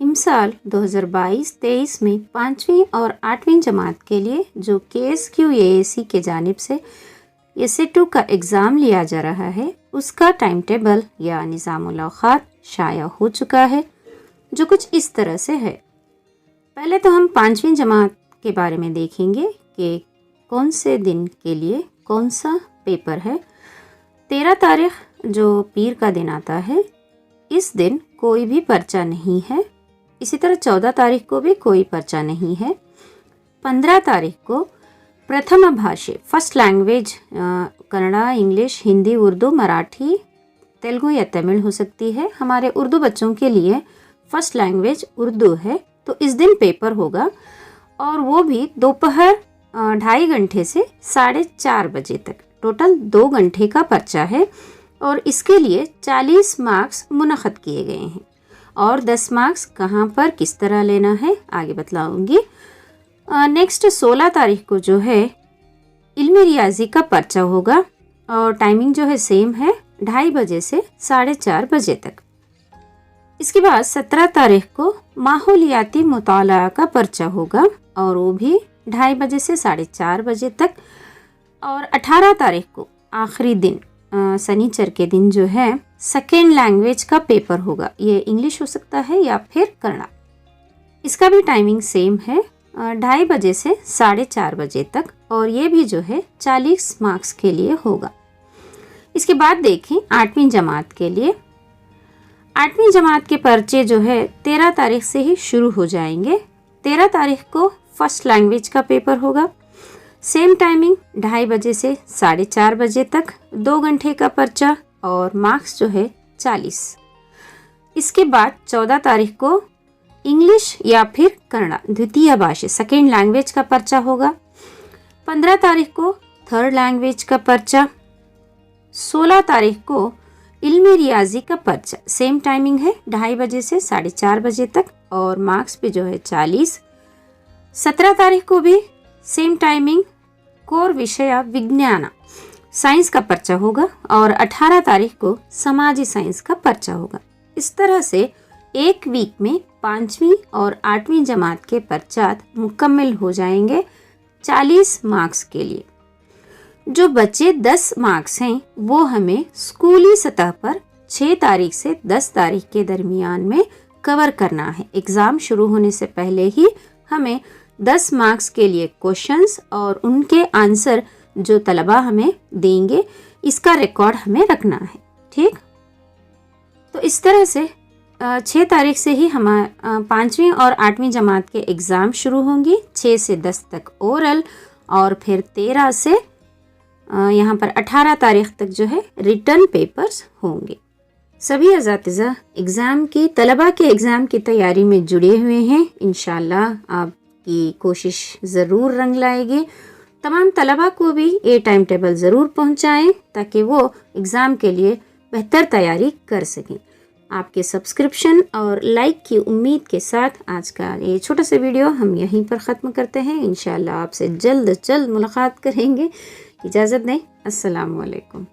امسال 2022-23 میں 5ویں اور 8ویں جماعت کے لیے جو KSQAAC کے جانب سے SA2 کا ایگزام لیا جا رہا ہے اس کا ٹائم ٹیبل یا نظام الاوقات شائع ہو چکا ہے، جو کچھ اس طرح سے ہے۔ پہلے تو ہم 5ویں جماعت کے بارے میں دیکھیں گے کہ کون سے دن کے لیے کون سا پیپر ہے۔ 13 تاریخ جو پیر کا دن آتا ہے، اس دن کوئی بھی پرچہ نہیں ہے۔ اسی طرح 14 تاریخ کو بھی کوئی پرچہ نہیں ہے۔ 15 تاریخ کو پرتھم بھاشے first language Kannada, English, Hindi, Urdu, Marathi, Telugu یا تمل ہو سکتی ہے۔ ہمارے اردو بچوں کے لیے فرسٹ لینگویج اردو ہے، تو اس دن پیپر ہوگا اور وہ بھی دوپہر 2.5 گھنٹے سے 4:30 بجے تک۔ ٹوٹل 2 گھنٹے کا پرچہ ہے اور اس کے لیے 40 مارکس منعقد کیے گئے ہیں، اور 10 مارکس کہاں پر کس طرح لینا ہے آگے بتلاؤں گی۔ نیکسٹ 16 تاریخ کو جو ہے علم ریاضی کا پرچہ ہوگا اور ٹائمنگ جو ہے سیم ہے، 2:30 بجے سے 4:30 بجے تک۔ اس کے بعد 17 تاریخ کو ماحولیاتی مطالعہ کا پرچہ ہوگا اور وہ بھی 2:30 بجے سے 4:30 بجے تک۔ اور 18 تاریخ کو آخری دن سنیچر کے دن جو ہے سیکنڈ لینگویج کا پیپر ہوگا۔ یہ انگلش ہو سکتا ہے یا پھر کنڑا۔ اس کا بھی ٹائمنگ سیم ہے، 2:30 بجے سے 4:30 بجے تک، اور یہ بھی جو ہے 40 مارکس کے لیے ہوگا۔ اس کے بعد دیکھیں 8ویں جماعت کے لیے۔ 8ویں جماعت کے پرچے جو ہے 13 تاریخ سے ہی شروع ہو جائیں گے۔ 13 تاریخ کو فرسٹ لینگویج کا پیپر ہوگا، سیم ٹائمنگ 2:30 بجے سے 4:30 بجے تک، 2 گھنٹے کا پرچہ اور مارکس جو ہے 40۔ اس کے بعد 14 تاریخ کو انگلش یا پھر کنڑا دوتیہ بھاشے سیکنڈ لینگویج کا پرچہ ہوگا۔ 15 تاریخ کو تھرڈ لینگویج کا پرچہ۔ 16 تاریخ کو علم ریاضی کا پرچہ، سیم ٹائمنگ ہے 2:30 بجے سے 4:30 بجے تک، اور مارکس بھی جو ہے 40۔ 17 تاریخ کو بھی سیم ٹائمنگ کور وشیا وگنانا سائنس کا پرچہ ہوگا، اور 18 تاریخ کو سماجی سائنس کا پرچہ ہوگا۔ اس طرح سے ایک ویک میں 5ویں اور 8ویں جماعت کے پرچات مکمل ہو جائیں گے 40 مارکس کے لیے۔ جو بچے 10 مارکس ہیں وہ ہمیں اسکولی سطح پر 6 تاریخ سے 10 تاریخ کے درمیان میں کور کرنا ہے۔ ایگزام شروع ہونے سے پہلے ہی ہمیں 10 مارکس کے لیے کوشچنس اور ان کے آنسر جو طلبہ ہمیں دیں گے، اس کا ریکارڈ ہمیں رکھنا ہے، ٹھیک؟ تو اس طرح سے 6 تاریخ سے ہی 5ویں اور 8ویں جماعت کے ایگزام شروع ہوں گی، 6 سے 10 تک اورل، اور پھر 13 سے یہاں پر 18 تاریخ تک جو ہے ریٹن پیپرز ہوں گے۔ سبھی اساتذہ طلبہ کے ایگزام کی تیاری میں جڑے ہوئے ہیں۔ انشاءاللہ آپ کی کوشش ضرور رنگ لائے گی۔ تمام طلبہ کو بھی یہ ٹائم ٹیبل ضرور پہنچائیں تاکہ وہ ایگزام کے لیے بہتر تیاری کر سکیں۔ آپ کے سبسکرپشن اور لائک کی امید کے ساتھ آج کا یہ چھوٹا سا ویڈیو ہم یہیں پر ختم کرتے ہیں۔ انشاءاللہ آپ سے جلد ملاقات کریں گے۔ اجازت دیں، السلام علیکم۔